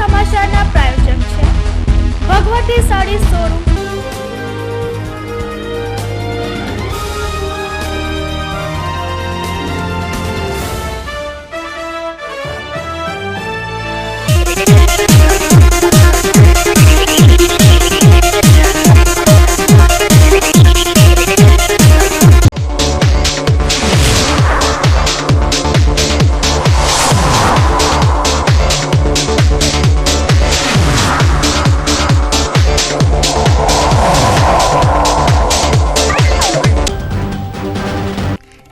સમાચારના પ્રાયોજક છે Bhagwati sari showroom.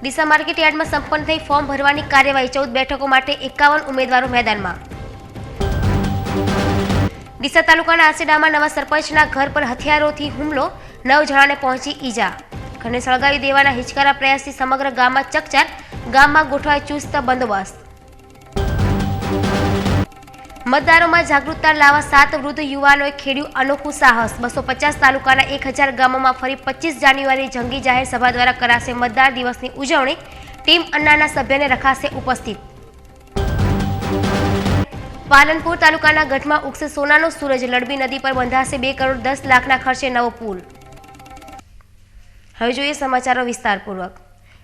Deesa market યાર્ડમાં સંપન્ન થઈ ફોર્મ ભરવાની કાર્યવાહી 14 બેઠકો માટે 51 ઉમેદવારો મેદાનમાં। ડીસા તાલુકાના આસેડામાં નવા સરપંચના ઘર પર હથિયારોથી હુમલો, 9 જણાને પહોંચી ઈજા। ઘરને સળગાવી દેવાના હિચકારા પ્રયાસથી સમગ્ર ગામમાં ચકચાર, ગામમાં ગોઠવાય ચુસ્ત બંદોબસ્ત। મતદારોમાં જાગૃતતા લાવવા 7 વૃદ્ધ યુવાનોએ ખેડ્યું અનોખું સાહસ। 250 તાલુકાના 1000 ગામોમાં ફરી 25 જાન્યુઆરી જંગી જાહેર સભા દ્વારા કરાશે મતદાર દિવસની ઉજવણી। ટીમ અન્નાના સભ્યને રખાશે ઉપસ્થિત। પાલનપુર તાલુકાના ગઢમાં ઉગશે સોનાનો સૂરજ, લડબી નદી પર બંધાશે 2 કરોડ 10 લાખના ખર્ચે નવો પુલ। હવે જોઈએ સમાચારો વિસ્તારપૂર્વક।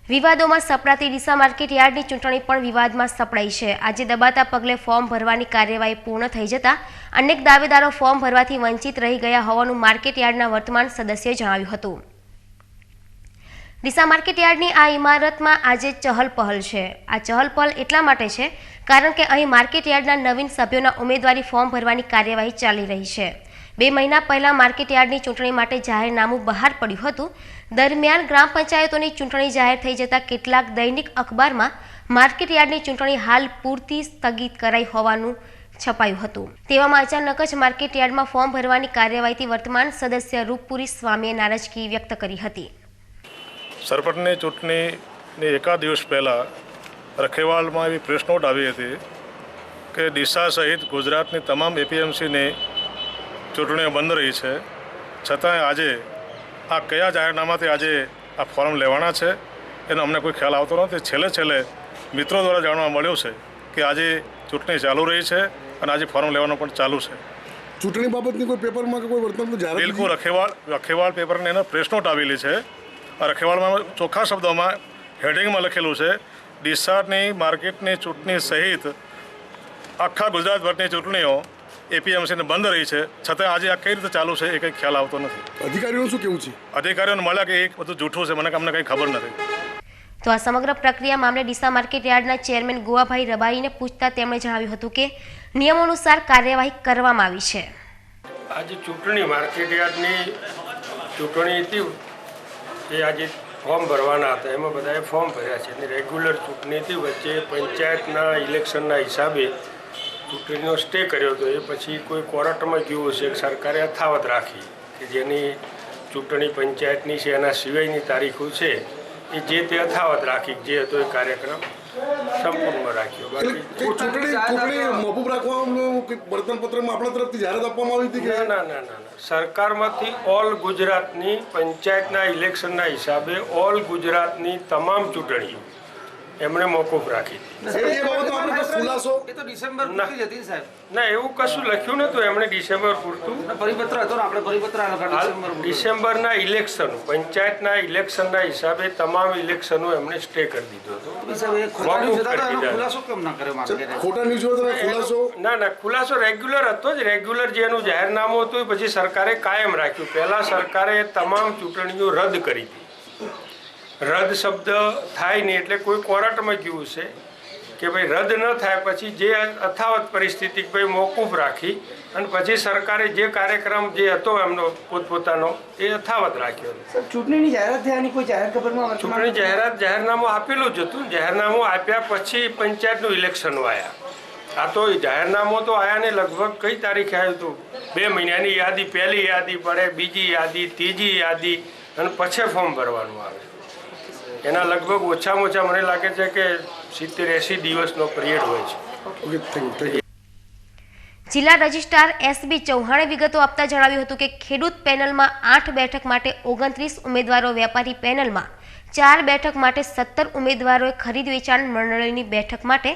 વિવાદોમાં સપડાતી ડીસા માર્કેટ યાર્ડની ચૂંટણી પણ વિવાદમાં સપડાઈ છે। આજે દબાતા પગલે ફોર્મ ભરવાની કાર્યવાહી પૂર્ણ થઈ જતા અનેક દાવેદારો ફોર્મ ભરવાથી વંચિત રહી ગયા હોવાનું માર્કેટ યાર્ડના વર્તમાન સદસ્યએ જણાવ્યું હતું। ડીસા માર્કેટ યાર્ડની આ ઇમારતમાં આજે ચહલપહલ છે। આ ચહલપહલ એટલા માટે છે કારણ કે અહીં માર્કેટ યાર્ડના નવીન સભ્યોના ઉમેદવારી ફોર્મ ભરવાની કાર્યવાહી ચાલી રહી છે। 2 મહિના પહેલા માર્કેટ યાર્ડની ચૂંટણી માટે જાહેરનામું બહાર પડ્યું હતું। દરમિયાન ગ્રામ પંચાયતોની ચૂંટણી જાહેર થઈ જતા કેટલાક દૈનિક અખબારમાં માર્કેટ યાર્ડની ચૂંટણી હાલ પૂરતી સ્થગિત કરાઈ હોવાનું છપાયું હતું। તેવામાં અચાનક જ માર્કેટ યાર્ડમાં ફોર્મ ભરવાની કાર્યવાહીથી વર્તમાન સદસ્ય રૂપપુરી સ્વામીએ નારાજગી વ્યક્ત કરી હતી। સરપંચની ચૂંટણીની એકાદ દિવસ પહેલાં રખેવાળમાં એવી પ્રેસ નોટ આવી હતી કે ડીસા સહિત ગુજરાતની તમામ એપીએમસીની ચૂંટણીઓ બંધ રહી છે, છતાંય આજે આ કયા જાહેરનામાથી આજે આ ફોર્મ લેવાના છે એનો અમને કોઈ ખ્યાલ આવતો નથી। છેલ્લે મિત્રો દ્વારા જાણવા મળ્યું છે કે આજે ચૂંટણી ચાલુ રહી છે અને આજે ફોર્મ લેવાનું પણ ચાલુ છે। ચૂંટણી બાબતની કોઈ પેપરમાં કે કોઈ વર્તમાન જાહેરાત? બિલકુલ રખેવાળ પેપરની એને પ્રેસ નોટ આવેલી છે। રખેવાળમાં ચોખ્ખા શબ્દોમાં હેડિંગમાં લખેલું છે ડીસાની માર્કેટની ચૂંટણી સહિત આખા ગુજરાતભરની ચૂંટણીઓ એપીએમસીને બંધ રહી છે, છતાં આજે આ કઈ રીતે ચાલુ છે એ કંઈ ખ્યાલ આવતો નથી। અધિકારીઓનું શું કેવું છે? અધિકારીઓને મળ્યા કે એક બધું જૂઠું છે, અમને કંઈ ખબર નથી। તો આ સમગ્ર પ્રક્રિયા મામલે ડીસા માર્કેટ યાર્ડના ચેરમેન ગોવાભાઈ રબારીને પૂછતા તેમણે જણાવ્યું હતું કે નિયમો અનુસાર કાર્યવાહી કરવામાં આવી છે। આજે ચૂંટણી માર્કેટ યાર્ડની ચૂંટણી હતી એ આજે ફોર્મ ભરવાના હતા, એમાં બધાએ ફોર્મ ભર્યા છે અને રેગ્યુલર ચૂંટણી હતી। વચ્ચે પંચાયતના ઇલેક્શનના હિસાબે ચૂંટણીનો સ્ટે કર્યો હતો, એ પછી કોઈ કોર્ટમાં ગયું છે કે સરકારે યથાવત રાખી કે જેની ચૂંટણી પંચાયતની છે એના સિવાયની તારીખો છે એ જે તે યથાવત રાખી, જે હતો એ કાર્યક્રમ સંપૂર્ણ રાખ્યો। બાકી ચૂંટણી મોકૂફ રાખવાનું વર્તનપત્રમાં આપણા તરફથી જાહેરાત આપવામાં આવી હતી કે ના, સરકારમાંથી ઓલ ગુજરાતની પંચાયતના ઇલેક્શનના હિસાબે ઓલ ગુજરાતની તમામ ચૂંટણીઓ એમણે મોકૂફ રાખી ના, એવું કશું લખ્યું નતું એમણે ડિસેમ્બર પૂરતું ડિસેમ્બરના ઇલેક્શન પંચાયતના ઇલેક્શનના હિસાબે તમામ ઇલેક્શનો એમણે સ્ટે કરી દીધો હતો। ના, ખુલાસો રેગ્યુલર હતો જ, રેગ્યુલર જેનું જાહેરનામું હતું પછી સરકારે કાયમ રાખ્યું। પહેલા સરકારે તમામ ચૂંટણીઓ રદ કરી હતી। રદ શબ્દ થાય નહીં એટલે કોઈ કોર્ટમાં ગયું છે કે ભાઈ રદ ન થાય પછી જે યથાવત પરિસ્થિતિ ભાઈ મોકૂફ રાખી અને પછી સરકારે જે કાર્યક્રમ જે હતો એમનો પોતપોતાનો એ યથાવત રાખ્યો। ચૂંટણીની જાહેરાત થયાની કોઈ જાહેર ખબરમાં ચૂંટણી જાહેરનામું આપેલું જ હતું। જાહેરનામું આપ્યા પછી પંચાયતનું ઇલેક્શનો આવ્યા। આ તો જાહેરનામું તો આવ્યા ને લગભગ કઈ તારીખે આવ્યું હતું? 2 મહિનાની યાદી, પહેલી યાદી પડે, બીજી યાદી, ત્રીજી યાદી અને પછી ફોર્મ ભરવાનું આવે। એના લગભગ ઓછામાં ઓછા મને લાગે છે કે 70-80 દિવસનો પિરિયડ હોય છે। જિલ્લા રજિસ્ટ્રાર એસબી ચૌહાણે વિગતો આપતા જણાવ્યું હતું કે ખેડૂત પેનલમાં 8 બેઠક માટે 29 ઉમેદવારો, વેપારી પેનલમાં 4 બેઠક માટે 17 ઉમેદવારોએ, ખરીદ વેચાણ મંડળીની બેઠક માટે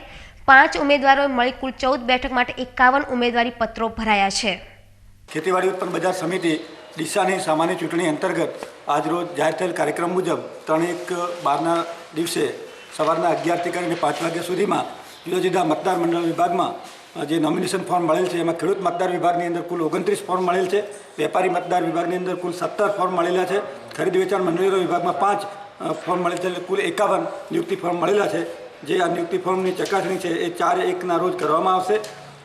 5 ઉમેદવારોએ મળી કુલ 14 બેઠક માટે 51 ઉમેદવારી પત્રો ભરાયા છે. ખેતીવાડી ઉત્પન્ન બજાર સમિતિ ડીસાની સામાન્ય ચૂંટણી અંતર્ગત આજરોજ જાહેર થયેલ કાર્યક્રમ મુજબ 3/1/12ના દિવસે સવારના 11થી કરીને 5 વાગ્યા સુધીમાં જુદા જુદા મતદાર મંડળ વિભાગમાં જે નોમિનેશન ફોર્મ મળેલ છે એમાં ખેડૂત મતદાર વિભાગની અંદર કુલ 29 ફોર્મ મળેલ છે. વેપારી મતદાર વિભાગની અંદર કુલ 17 ફોર્મ મળેલા છે. ખરીદ વેચાણ મંડળીઓ વિભાગમાં 5 ફોર્મ મળેલ છે. કુલ 51 નિયુક્તિ ફોર્મ મળેલા છે. જે આ નિયુક્તિ ફોર્મની ચકાસણી છે એ 4/1ના રોજ કરવામાં આવશે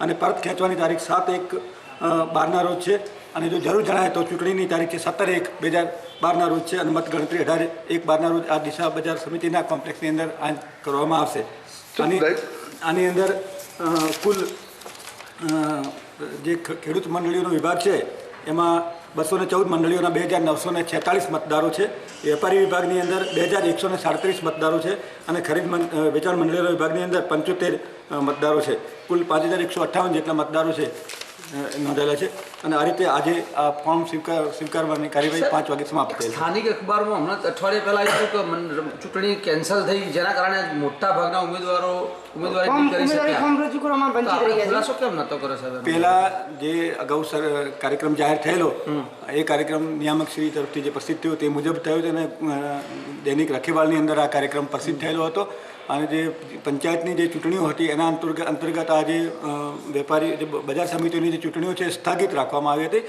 અને પરત ખેંચવાની તારીખ 7/1/12ના રોજ છે. અને જો જરૂર જણાય તો ચૂંટણીની તારીખ છે 17/1/2012ના રોજ છે અને મતગણતરી 18/1/12ના રોજ આ ડીસા બજાર સમિતિના કોમ્પ્લેક્સની અંદર આ કરવામાં આવશે. આની અંદર કુલ જે ખેડૂત મંડળીઓનો વિભાગ છે એમાં 214 મંડળીઓના 2946 મતદારો છે. વેપારી વિભાગની અંદર 2137 મતદારો છે અને ખરીદ વેચાણ મંડળીઓના વિભાગની અંદર 75 મતદારો છે. કુલ 5158 જેટલા મતદારો છે નોંધાયેલા છે. અને આ રીતે આજે આ ફોર્મ સ્વીકારવાની કાર્યવાહી 5 વાગે સમાપ્ત થઈ. સ્થાનિક અખબારમાં હમણાં અઠવાડિયા પહેલા આવ્યું કે ચૂંટણી કેન્સલ થઈ જેના કારણે મોટા ભાગના ઉમેદવારો ઉમેદવારી કરી શક્યા. ફોર્મ રજૂ કરવામાં વંચિત રહી ગયા. ખુલાસો કેમ નતો કર્યો સાહેબ? પહેલા જે અગાઉ કાર્યક્રમ જાહેર થયેલો એ કાર્યક્રમ નિયામક શ્રી તરફથી જે પ્રસિદ્ધ થયો તે મુજબ થયો અને દૈનિક રખેવાળની અંદર આ કાર્યક્રમ પ્રસિદ્ધ થયેલો હતો. અને જે પંચાયતની જે ચૂંટણીઓ હતી એના અંતર્ગત આ જે વેપારી જે બજાર સમિતિઓની જે ચૂંટણીઓ છે સ્થગિત રાખવામાં આવી હતી.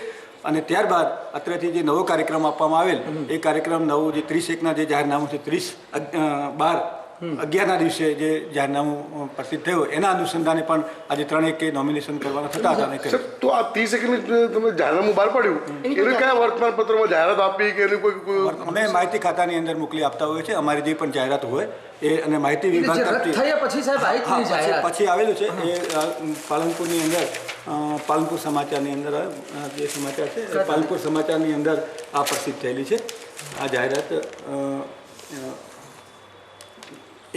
અને ત્યારબાદ અત્યારથી જે નવો કાર્યક્રમ આપવામાં આવેલ એ કાર્યક્રમ નવું જે 30/1ના જે જાહેરનામું છે 30/12/11ના દિવસે જે જાહેરનામું પ્રસિદ્ધ થયું એના અનુસંધાને પણ આજે 3/1 નોમિનેશન કરવાના થતા હતા. તો આ 30/1 તમે જાહેરનામું બહાર પાડ્યું એને કયા વર્તમાન પત્રમાં જાહેરાત આપી કે એની કોઈ અમે માહિતી ખાતાની અંદર મોકલી આપતા હોઈએ છીએ. અમારી જે પણ જાહેરાત હોય એ અને માહિતી વિભાગ પછી આવેલું છે એ પાલનપુરની અંદર પાલનપુર સમાચારની અંદર જે સમાચાર છે પાલનપુર સમાચારની અંદર આ પ્રસિદ્ધ થયેલી છે. આ જાહેરાત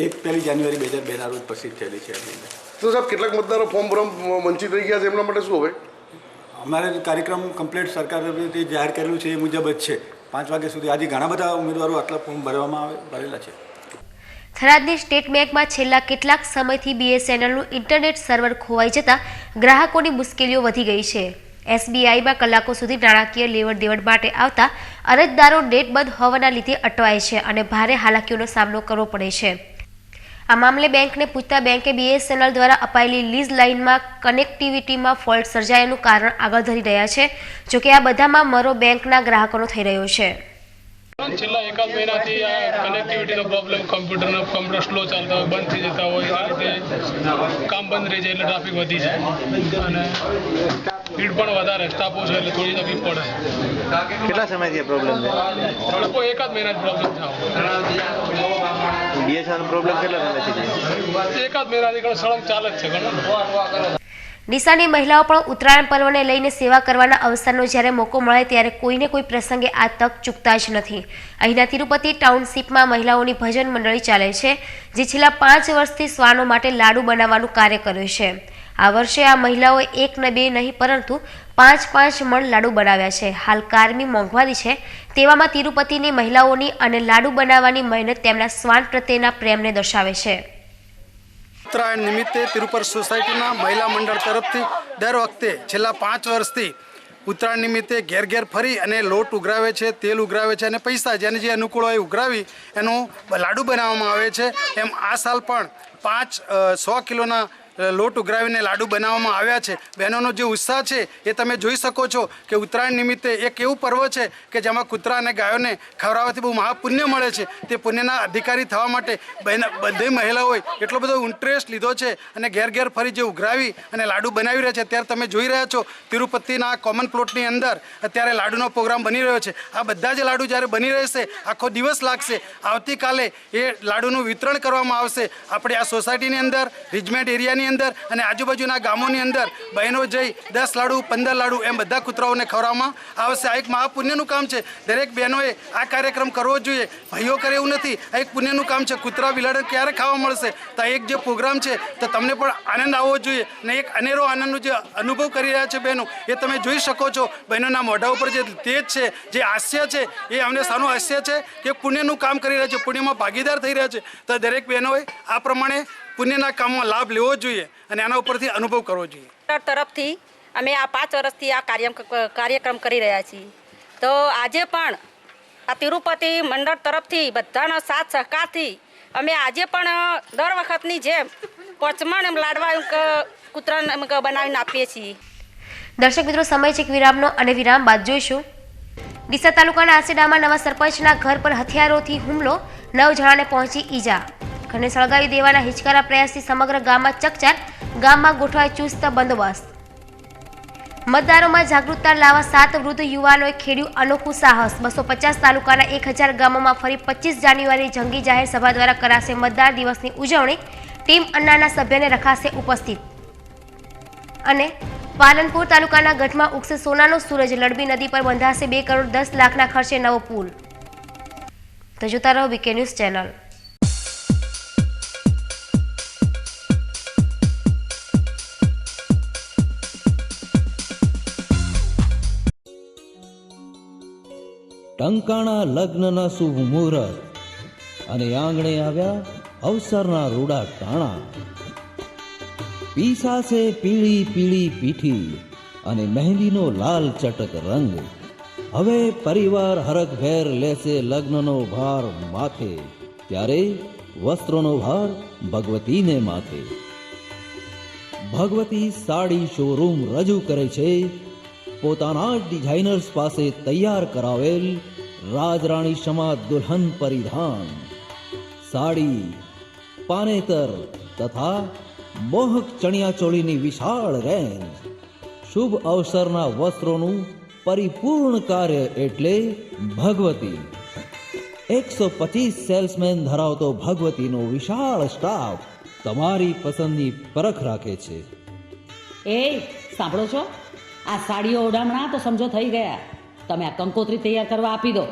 1 જાન્યુઆરી 2002ના રોજ પ્રસિદ્ધ થયેલી છે. એની અંદર તો સાહેબ કેટલાક મતદારો ફોર્મ ભરવા વંચિત રહી ગયા છે એમના માટે શું હવે? અમારે કાર્યક્રમ કમ્પ્લીટ સરકાર તરફથી જાહેર કરેલું છે એ મુજબ જ છે. 5 વાગ્યા સુધી આજે ઘણા બધા ઉમેદવારો આટલા ફોર્મ ભરેલા છે. થરાદની સ્ટેટ બેંકમાં છેલ્લા કેટલાક સમયથી BSNLનું ઇન્ટરનેટ સર્વર ખોવાઈ જતા ગ્રાહકોની મુશ્કેલીઓ વધી ગઈ છે. SBIમાં કલાકો સુધી નાણાકીય લેવડ દેવડ માટે આવતા અરજદારો નેટ બંધ હોવાના લીધે અટવાય છે અને ભારે હાલાકીઓનો સામનો કરવો પડે છે. આ મામલે બેંકને પૂછતા બેંકે BSNL દ્વારા અપાયેલી લીઝ લાઇનમાં કનેક્ટિવિટીમાં ફોલ્ટ સર્જાયાનું કારણ આગળ ધરી રહ્યા છે. જોકે આ બધામાં મરો બેંકના ગ્રાહકોનો થઈ રહ્યો છે. છેલ્લા એકાદ મહિનાથી આ કનેક્ટિવિટીનો પ્રોબ્લેમ કમ્પ્યુટર સ્લો ચાલતા હોય બંધ થઈ જતા હોય એના લીધે કામ બંધ રહી જાય એટલે ટ્રાફિક વધી જાય અને ભીડ પણ વધારે સ્ટાફ ઓછો એટલે થોડી તકલીફ પડે. કેટલા સમયથી પ્રોબ્લેમ છે? એકાદ મહિના પ્રોબ્લેમ થાય. BSNL પ્રોબ્લેમ કેટલા સમયથી છે? એકાદ મહિનાથી સળંગ ચાલે જ છે ઘણું. ડીસાની મહિલાઓ પણ ઉત્તરાયણ પર્વને લઈને સેવા કરવાના અવસરનો જ્યારે મોકો મળે ત્યારે કોઈને કોઈ પ્રસંગે આ તક ચૂકતા જ નથી. અહીંના તિરુપતિ ટાઉનશીપમાં મહિલાઓની ભજન મંડળી ચાલે છે જે છેલ્લા 5 વર્ષથી શ્વાનો માટે લાડુ બનાવવાનું કાર્ય કર્યું છે. આ વર્ષે આ મહિલાઓએ 1 ને 2 નહીં પરંતુ 5 મણ લાડુ બનાવ્યા છે. હાલ કારમી મોંઘવારી છે તેવામાં તિરુપતિની મહિલાઓની અને લાડુ બનાવવાની મહેનત તેમના શ્વાન પ્રત્યેના પ્રેમને દર્શાવે છે. ઉત્તરાયણ નિમિત્તે તિરુપતિ સોસાયટીના મહિલા મંડળ તરફથી દર વખતે છેલ્લા 5 વર્ષથી ઉત્તરાયણ નિમિત્તે ઘેર ઘેર ફરી અને લોટ ઉઘરાવે છે, તેલ ઉઘરાવે છે અને પૈસા જેને જે અનુકૂળ હોય ઉઘરાવી એનું લાડુ બનાવવામાં આવે છે. એમ આ સાલ પણ 100 કિલોના લોટ ઉઘરાવીને લાડુ બનાવવામાં આવ્યા છે. બહેનોનો જે ઉત્સાહ છે એ તમે જોઈ શકો છો કે ઉત્તરાયણ નિમિત્તે એક એવું પર્વ છે કે જેમાં કૂતરા અને ગાયોને ખવડાવવાથી બહુ મહાપુણ્ય મળે છે. તે પુણ્યના અધિકારી થવા માટે બધી મહિલાઓએ એટલો બધો ઇન્ટરેસ્ટ લીધો છે અને ઘેર ઘેર ફરી જે ઉઘરાવી અને લાડુ બનાવી રહ્યા છે. અત્યારે તમે જોઈ રહ્યા છો તિરુપતિના કોમન પ્લોટની અંદર અત્યારે લાડુનો પ્રોગ્રામ બની રહ્યો છે. આ બધા જ લાડુ જ્યારે બની રહેશે આખો દિવસ લાગશે. આવતીકાલે એ લાડુનું વિતરણ કરવામાં આવશે. આપણે આ સોસાયટીની અંદર રિજમેન્ટ એરિયાની અંદર અને આજુબાજુના ગામોની અંદર બહેનો જઈ 10 લાડુ 15 લાડુ એમ બધા કૂતરાઓને ખવડાવવામાં આવશે. આ એક મહાપુણ્યનું કામ છે. દરેક બહેનોએ આ કાર્યક્રમ કરવો જોઈએ. ભાઈઓ કરે એવું નથી. આ એક પુણ્યનું કામ છે. કૂતરા બિલાડે ક્યારે ખાવા મળશે? તો એક જે પ્રોગ્રામ છે તો તમને પણ આનંદ આવવો જોઈએ અને એક અનેરો આનંદનો જે અનુભવ કરી રહ્યા છે બહેનો એ તમે જોઈ શકો છો. બહેનોના મોઢા ઉપર જે તેજ છે, જે હાસ્ય છે એ અમને સારું હાસ્ય છે કે પુણ્યનું કામ કરી રહ્યા છે, પુણ્યમાં ભાગીદાર થઈ રહ્યા છે. તો દરેક બહેનોએ આ પ્રમાણે પુણ્યના કામમાં લાભ લેવો જોઈએ અને આના ઉપરથી અનુભવ કરવો જોઈએ. તરફથી અમે આ 5 વર્ષથી આ કાર્યક્રમ કરી રહ્યા છીએ. તો આજે પણ આ તિરુપતિ મંડળ તરફથી બધાનો સાથ સહકારથી અમે આજે પણ દર વખતની જેમ પચમણ લાડવા કૂતરા બનાવીને આપીએ છીએ. દર્શક મિત્રો, સમય છે એક વિરામનો અને વિરામ બાદ જોઈશું. ડીસા તાલુકાના આસેડામાં નવા સરપંચના ઘર પર હથિયારોથી હુમલો, 9 જણાને પહોંચી ઈજા. ઘરને સળગાવી દેવાના હિચકારા પ્રયાસથી સમગ્ર ગામમાં ચકચાર, ગામમાં ગોઠવાય ચુસ્ત બંદોબસ્ત. મતદારોમાં જાગૃતતા લાવવા 7 વૃદ્ધ યુવાનોએ ખેડ્યું અનોખું સાહસ. 250 તાલુકાના 1000 ગામોમાં ફરી 25 જાન્યુઆરી જંગી જાહેર સભા દ્વારા કરાશે મતદાર દિવસની ઉજવણી. ટીમ અન્નાના સભ્યને રખાશે ઉપસ્થિત. અને પાલનપુર તાલુકાના ગઢમાં ઉગશે સોનાનો સૂરજ. લડબી નદી પર બંધાશે 2 કરોડ 10 લાખના ખર્ચે નવો પુલ. તો જોતા રહો વીકે ન્યૂઝ ચેનલ. ટંકાણા લગ્નના શુભ મુહૂર્ત અને આંગણે આવ્યા અવસરના રૂડા ટાણા. પીસાશે પીળી પીળી પીઠી અને મહેંદીનો લાલ ચટક રંગ. હવે પરિવાર હરખભેર લેશે લગ્નનો ભાર માથે, ત્યારે વસ્ત્રોનો ભાર ભગવતીને માથે. ભગવતી સાડી શોરૂમ રજૂ કરે છે પોતાના ડિઝાઇનર્સ પાસે તૈયાર કરાવેલ રાજરાણી સમા દુલ્હન પરિધાન, સાડી, પાનેતર તથા મોહક ચણિયાચોળીની વિશાળ રેન્જ. શુભ અવસરના વસ્ત્રોનું પરિપૂર્ણ કાર્ય એટલે ભગવતી. 125 સેલ્સમેન ધરાવતો ભગવતીનો વિશાળ સ્ટાફ તમારી પસંદની પરખ રાખે છે. એ સાંભળો છો, આ સાડીઓ ઓડામણા તો સમજો થઈ ગયા. તમે આ કંકોત્રી તૈયાર કરવા આપી દો.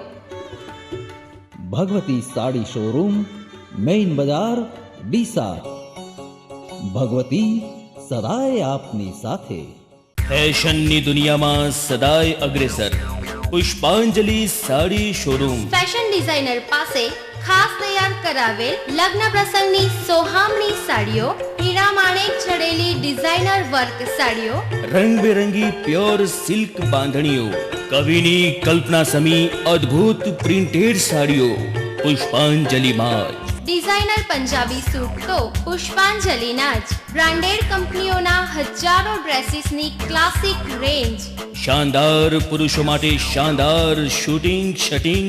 ભગવતી સાડી શોરૂમ, મેઇન બજાર, ડીસા. ભગવતી સદાય આપની સાથે. ફેશનની દુનિયામાં સદાય અગ્રેસર પુષ્પાંજલિ સાડી શોરૂમ. ફેશન ડિઝાઇનર પાસે ખાસ તૈયાર કરાવેલ લગ્ન પ્રસંગની સોહામણી સાડીઓ, હીરા માણેક છડેલી ડિઝાઇનર વર્ક સાડીઓ, રંગબેરંગી પ્યોર સિલ્ક બાંધણીઓ, કવિની કલ્પના સમી અદ્ભુત પ્રિન્ટેડ સાડીઓ પુષ્પાંજલિમાં જ. ડિઝાઇનર પંજાબી સૂટ તો પુષ્પાંજલિના જ. બ્રાન્ડેડ કંપનીઓના હજારો ડ્રેસીસની ક્લાસિક રેન્જ. શાનદાર પુરુષો માટે શાનદાર શૂટિંગ, શટિંગ,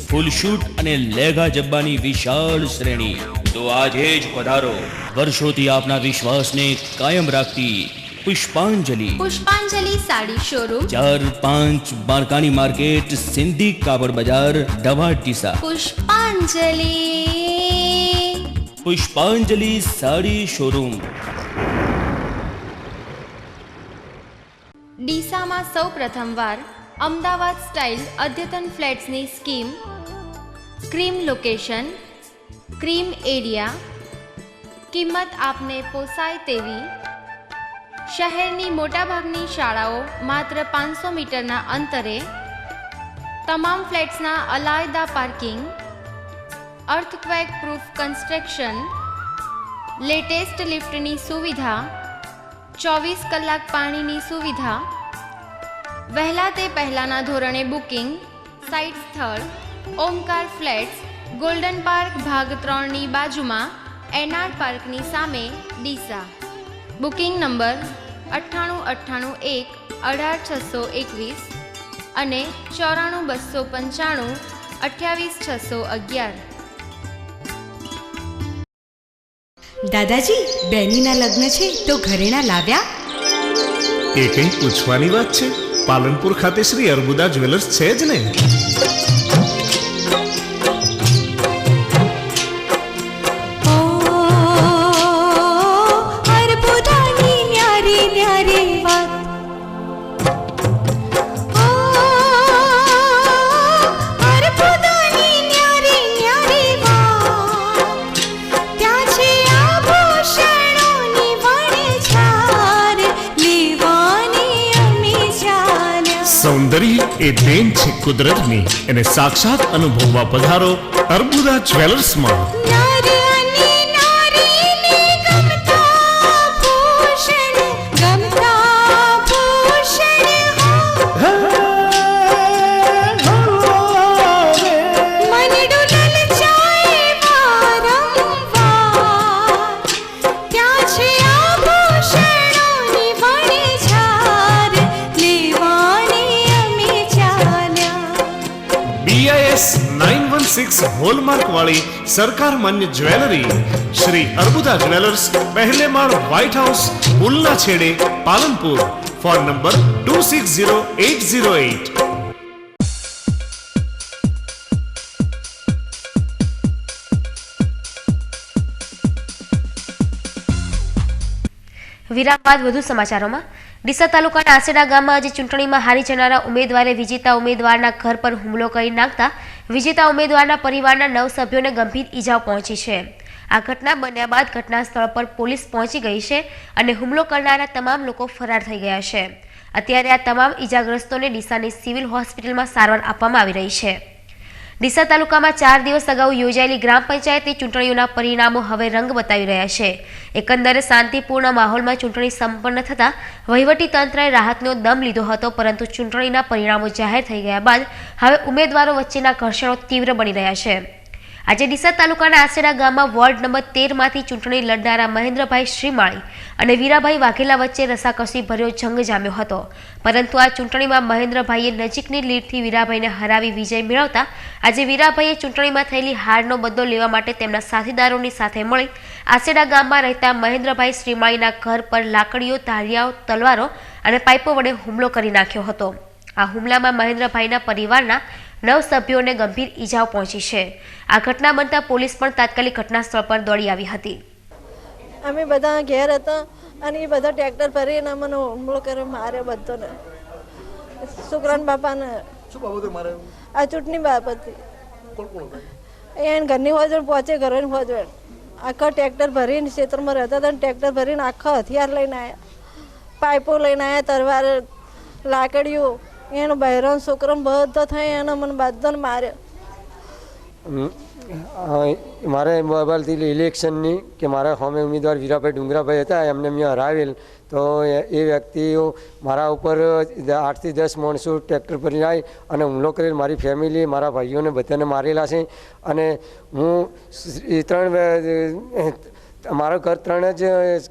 ફૂલ શૂટ અને લેગા જબ્બાની વિશાળ શ્રેણી. તો આજે જ પધારો. વર્ષોથી આપના વિશ્વાસને કાયમ રાખતી પુષ્પાંજલિ. પુષ્પાંજલિ સાડી શોરૂમ, 4-5 બારકાની માર્કેટ, સિંધી કાપડ બજાર, દવા ડીસા. પુષ્પાંજલિ. પુષ્પાંજલિ સાડી શોરૂમ. ડીસામાં સૌ પ્રથમવાર અમદાવાદ સ્ટાઇલ અદ્યતન ફ્લેટ્સની scheme. Cream location, cream area, કિંમત આપને પોસાય તેવી. શહેરની મોટાભાગની શાળાઓ માત્ર 500 મીટરના અંતરે. તમામ ફ્લેટ્સના અલાયદા parking, earthquake proof construction, latest લિફ્ટની સુવિધા, 24 કલાક પાણીની સુવિધા. વહેલા તે પહેલાંના ધોરણે બુકિંગ. સાઇટ સ્થળ ઓમકાર ફ્લેટ્સ, ગોલ્ડન પાર્ક ભાગ 3ની બાજુમાં, એનઆર પાર્કની સામે, ડીસા. બુકિંગ નંબર 9898 અને 94295 28611. દાદાજી, બેનીના લગ્ન છે તો ઘરેણા લાવ્યા? એ કંઈ પૂછવાની વાત છે? પાલનપુર ખાતે શ્રી અર્બુદા જ્વેલર્સ છે જ ને. સૌંદર્ય એ દેન છે કુદરતની, એને સાક્ષાત અનુભવવા પધારો અર્બુદા જ્વેલર્સમાં. નારી 916 હોલમાર્ક વાળી સરકાર માન્ય જ્વેલરી શ્રી અર્બુદા જ્વેલર્સ, પહેલે માળ, વ્હાઇટ હાઉસ, પુલના છેડે, પાલનપુર. Phone number 260808. વિરામ બાદ વધુ સમાચારોમાં. ડીસા તાલુકાના આસેડા ગામમાં આજે ચૂંટણીમાં હારી જનારા ઉમેદવારે વિજેતા ઉમેદવારના ઘર પર હુમલો કરી નાખતા વિજેતા ઉમેદવારના પરિવારના 9 સભ્યોને ગંભીર ઈજાઓ પહોંચી છે. આ ઘટના બન્યા બાદ ઘટના સ્થળ પર પોલીસ પહોંચી ગઈ છે અને હુમલો કરનારા તમામ લોકો ફરાર થઈ ગયા છે. અત્યારે આ તમામ ઈજાગ્રસ્તોને ડીસાની સિવિલ હોસ્પિટલમાં સારવાર આપવામાં આવી રહી છે. ડીસા તાલુકામાં 4 દિવસ અગાઉ યોજાયેલી ગ્રામ પંચાયતની ચૂંટણીઓના પરિણામો હવે રંગ બતાવી રહ્યા છે. એકંદરે શાંતિપૂર્ણ માહોલમાં ચૂંટણી સંપન્ન થતાં વહીવટી તંત્રએ રાહતનો દમ લીધો હતો, પરંતુ ચૂંટણીના પરિણામો જાહેર થઈ ગયા બાદ હવે ઉમેદવારો વચ્ચેના ઘર્ષણો તીવ્ર બની રહ્યા છે. આજે ડીસા તાલુકાના આસેડા ગામમાં વોર્ડ નંબર 13 માંથી ચૂંટણી લડનારા મહેન્દ્રભાઈ શ્રીમાળી અને વીરાભાઈ વાઘેલા વચ્ચે રસાકસી ભર્યો જંગ જામ્યો હતો, પરંતુ આ ચૂંટણીમાં મહેન્દ્રભાઈએ નજીકની લીડથી વીરાભાઈને હરાવી વિજય મેળવતા આજે વીરાભાઈએ ચૂંટણીમાં થયેલી હારનો બદલો લેવા માટે તેમના સાથીદારોની સાથે મળી આસેડા ગામમાં રહેતા મહેન્દ્રભાઈ શ્રીમાળીના ઘર પર લાકડીઓ, ધારિયાઓ, તલવારો અને પાઇપો વડે હુમલો કરી નાખ્યો હતો. આ હુમલામાં મહેન્દ્રભાઈના પરિવારના 9 સભ્યોને ગંભીર ઈજાઓ પહોંચી છે. આ ઘટના બનતા પોલીસ પણ તાત્કાલિક ઘટના સ્થળ પર દોડી આવી હતી. અમે બધા ઘેર હતા અને એ બધા ટ્રેક્ટર ભરીને અમને હુમલો કર્યો, માર્યો બધાને. છોકરાના બાપાને શું બાબતે મારે? આ ચૂંટણી બાબતથી. એને ઘરની હોજણ પહોંચે, ઘરની હોજણ આખા ટ્રેક્ટર ભરીને ક્ષેત્રમાં રહેતા હતા. ટ્રેક્ટર ભરીને આખા હથિયાર લઈને આવ્યા, પાઇપો લઈને આવ્યા, તલવાર, લાકડીઓ. એનો બહેરાન છોકરાને બધો થઈ એને મને બધાને માર્યો. મારે મોબાઈલથી ઇલેક્શનની કે મારા હોમે ઉમેદવાર વીરાભાઈ ડુંગરાભાઈ હતા, એમને મેં હરાવેલ. તો એ વ્યક્તિઓ મારા ઉપર 8 થી 10 માણસો ટ્રેક્ટર પર આવી અને હુમલો કરેલ. મારી ફેમિલી, મારા ભાઈઓને બધાને મારેલા છે. અને હું 3 મારું ઘર 3 જ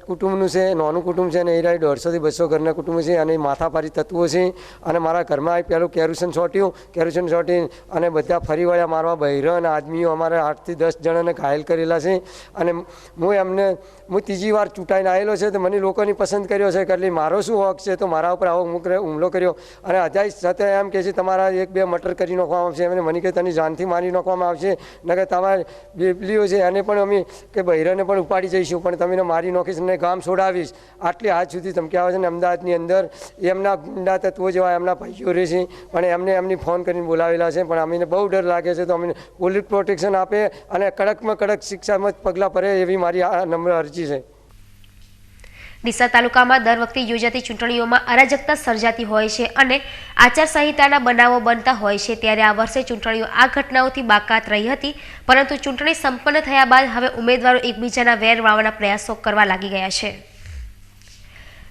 કુટુંબનું છે, નાનું કુટુંબ છે, અને એ 150 થી 200 ઘરના કુટુંબ છે, અને માથાપારી તત્વો છે. અને મારા ઘરમાં પહેલું કેરોસીન છોટી અને બધા ફરી વળ્યા મારવા. બહેરણ આદમીઓ અમારે 8 થી 10 જણાને ઘાયલ કરેલા છે. અને હું ત્રીજી વાર ચૂંટાઈને આવેલો છે, તો મને લોકોની પસંદ કર્યો છે, એટલે મારો શું હક છે? તો મારા ઉપર આવો હુમલો કર્યો. અને અજાય સાથે એમ કહે છે તમારા 1-2 મર્ડર કરી નાખવામાં આવશે. એમને મને કે તને જાનથી મારી નાખવામાં આવશે, નકર તમારા બેબલીઓ છે એને પણ અમે કે બહેરાને પણ ઉપાડી જઈશું, પણ તમે મારી નાખીશ અને ગામ છોડાવીશ. આટલી હાથ સુધી ધમકી આવે છે. ને અમદાવાદની અંદર એમના ગુંડા તત્વો જેવા એમના ભાઈઓ રહે છે, પણ એમની ફોન કરીને બોલાવેલા છે. પણ અમને બહુ ડર લાગે છે, તો અમને પોલીસ પ્રોટેક્શન આપે અને કડકમાં કડક શિક્ષામાં પગલાં ભરે એવી મારી આ નમ્ર અરજી છે. ડીસા તાલુકામાં દર વખતે યોજાતી ચૂંટણીઓમાં અરાજકતા સર્જાતી હોય છે અને આચારસંહિતાના બનાવો બનતા હોય છે, ત્યારે આ વર્ષે ચૂંટણીઓ આ ઘટનાઓથી બાકાત રહી હતી, પરંતુ ચૂંટણી સંપન્ન થયા બાદ હવે ઉમેદવારો એકબીજાના વેર વાળવાના પ્રયાસો કરવા લાગી ગયા છે.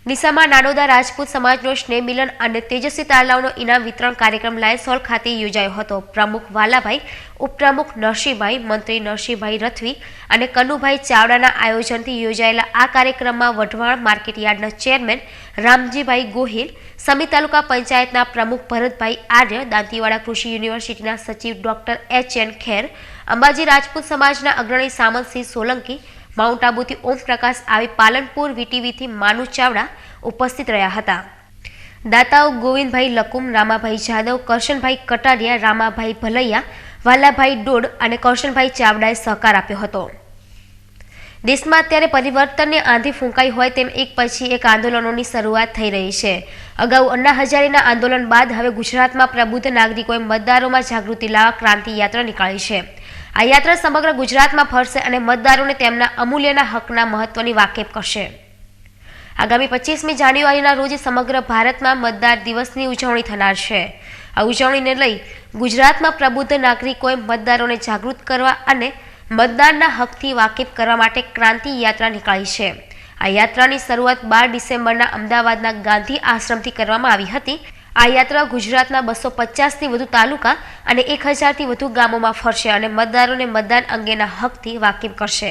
ડીસામાં નાડોદા રાજપૂત સમાજનો સ્નેહ મિલન અને તેજસ્વી તાલાવનો ઇનામ વિતરણ કાર્યક્રમ લાયન્સ હોલ ખાતે યોજાયો હતો. પ્રમુખ વાલાભાઈ, ઉપપ્રમુખ નરસિંહભાઈ, મંત્રી નરસિંહભાઈ રથવી અને કનુભાઈ ચાવડાના આયોજનથી યોજાયેલા આ કાર્યક્રમમાં વઢવાણ માર્કેટયાર્ડના ચેરમેન રામજીભાઈ ગોહિલ, સમી તાલુકા પંચાયતના પ્રમુખ ભરતભાઈ આર્ય, દાંતીવાડા કૃષિ યુનિવર્સિટીના સચિવ ડોક્ટર H.N. ખેર, અંબાજી રાજપૂત સમાજના અગ્રણી સામંતસિંહ સોલંકી, માઉન્ટ આબુથી ઓમપ્રકાશ આવી પાલનપુર વીટીવીથી માનુ ચાવડા ઉપસ્થિત રહ્યા હતા. દાતાઓ ગોવિંદભાઈ લકુમ, રામાભાઈ જાદવ, કરશનભાઈ કટારિયા, રામાભાઈ ભલૈયા, વાલાભાઈ ડોડ અને કરશનભાઈ ચાવડાએ સહકાર આપ્યો હતો. દેશમાં અત્યારે પરિવર્તનની આંધી ફૂંકાઈ હોય તેમ એક પછી એક આંદોલનોની શરૂઆત થઈ રહી છે. અગાઉ અન્ના હજારેના આંદોલન બાદ હવે ગુજરાતમાં પ્રબુદ્ધ નાગરિકોએ મતદારોમાં જાગૃતિ લાવવા ક્રાંતિ યાત્રા નીકાળી છે. આ યાત્રા સમગ્ર ગુજરાતમાં ફરશે અને મતદારોને તેમના અમૂલ્યના હકના મહત્વની વાકેફ કરશે. આગામી 25મી જાન્યુઆરીના રોજ સમગ્ર ભારતમાં મતદાર દિવસની ઉજવણી થનાર છે. આ ઉજવણીને લઈ ગુજરાતમાં પ્રબુદ્ધ નાગરિકોએ મતદારોને જાગૃત કરવા અને મતદાનના હકથી વાકેફ કરવા માટે ક્રાંતિ યાત્રા નીકાળી છે. આ યાત્રાની શરૂઆત 12 ડિસેમ્બરના અમદાવાદના ગાંધી આશ્રમથી કરવામાં આવી હતી. આ યાત્રા ગુજરાતના 250થી વધુ તાલુકા અને 1000થી વધુ ગામોમાં ફરશે અને મતદારોને મતદાન અંગેના હકથી વાકેફ કરશે.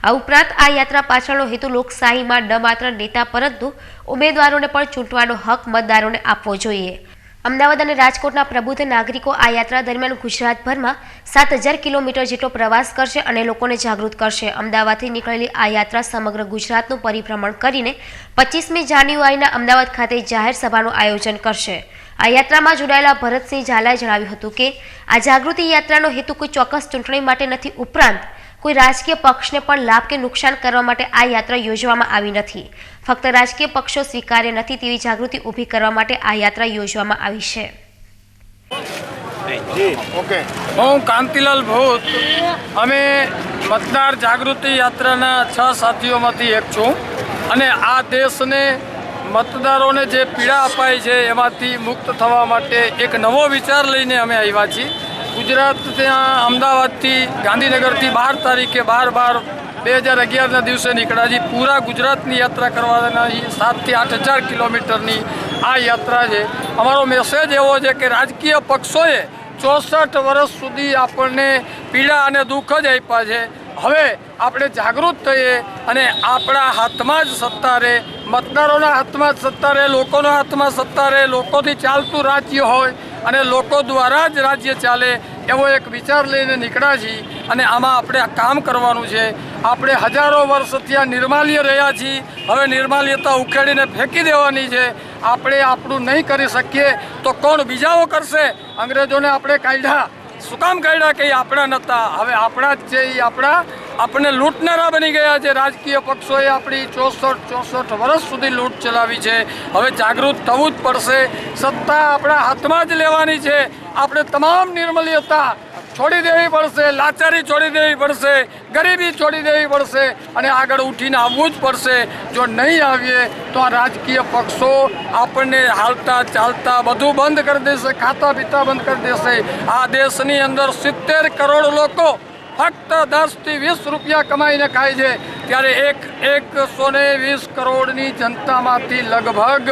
આ ઉપરાંત આ યાત્રા પાછળનો હેતુ લોકશાહીમાં ન માત્ર નેતા પરંતુ ઉમેદવારોને પણ ચૂંટવાનો હક મતદારોને આપવો જોઈએ. અમદાવાદ અને રાજકોટના પ્રબુદ્ધ નાગરિકો આ યાત્રા દરમિયાન ગુજરાતભરમાં 7,000 કિલોમીટર જેટલો પ્રવાસ કરશે અને લોકોને જાગૃત કરશે. અમદાવાદથી નીકળેલી આ યાત્રા સમગ્ર ગુજરાતનું પરિભ્રમણ કરીને 25મી જાન્યુઆરીના અમદાવાદ ખાતે જાહેર સભાનું આયોજન કરશે. આ યાત્રામાં જોડાયેલા ભરતસિંહ ઝાલાએ જણાવ્યું હતું કે આ જાગૃતિ યાત્રાનો હેતુ કોઈ ચોક્કસ ચૂંટણી માટે નથી, ઉપરાંત કોઈ રાજકીય પક્ષને પણ લાભ કે નુકસાન કરવા માટે આ યાત્રા યોજવામાં આવી નથી. ફક્ત રાજકીય પક્ષો સ્વીકાર્ય નથી તેવી જાગૃતિ ઊભી કરવા માટે આ યાત્રા યોજવામાં આવી છે. હું કાંતિલાલ ભૂત. અમે મતદાર જાગૃતિ યાત્રાના 6 સાથીઓમાંથી એક છું અને આ દેશને મતદારોને જે પીડા અપાય છે એમાંથી મુક્ત થવા માટે એક નવો વિચાર લઈને અમે આવ્યા છીએ. ગુજરાત ત્યાં અમદાવાદથી ગાંધીનગરથી 12 તારીખે 12/12/2011ના દિવસે નીકળ્યા છીએ. પૂરા ગુજરાતની યાત્રા કરવાના 7,000 થી 8,000 કિલોમીટરની આ યાત્રા છે. અમારો મેસેજ એવો છે કે રાજકીય પક્ષોએ 64 વર્ષ સુધી આપણને પીડા અને દુઃખ જ આપ્યા છે. હવે આપણે જાગૃત થઈએ અને આપણા હાથમાં જ સત્તા રહે, મતદારોના હાથમાં જ સત્તા રહે, લોકોના હાથમાં સત્તા રહે, લોકોથી ચાલતું રાજ્ય હોય અને લોકો દ્વારા જ રાજ્ય ચાલે એવો એક વિચાર લઈને નીકળ્યા છીએ અને આમાં આપણે કામ કરવાનું છે. આપણે હજારો વર્ષથી આ નિર્માલ્ય રહ્યા છીએ, હવે નિર્માલ્યતા ઉખેડીને ફેંકી દેવાની છે. આપણે આપણું નહીં કરી શકીએ તો કોણ બીજાઓ કરશે? અંગ્રેજોને આપણે કાઢ્યા, શું કામ કાઢ્યા કે એ આપણા નહોતા, હવે આપણા જ છે. એ આપણને લૂંટનારા બની ગયા છે. રાજકીય પક્ષોએ આપણી 64 વર્ષ સુધી લૂંટ ચલાવી છે. હવે જાગૃત થવું જ પડશે. સત્તા આપણા હાથમાં જ લેવાની છે. આપણે તમામ નિર્મલ્યતા છોડી દેવી પડશે, લાચારી છોડી દેવી પડશે, ગરીબી છોડી દેવી પડશે અને આગળ ઉઠીને આવવું જ પડશે. જો નહીં આવીએ તો આ રાજકીય પક્ષો આપણને હાલતા ચાલતા બધું બંધ કરી દેશે, ખાતા પીતા બંધ કરી દેશે. આ દેશની અંદર 70 કરોડ લોકો ફક્ત 10 થી 20 રૂપિયા કમાઈને ખાય છે, ત્યારે 120 કરોડની જનતામાંથી લગભગ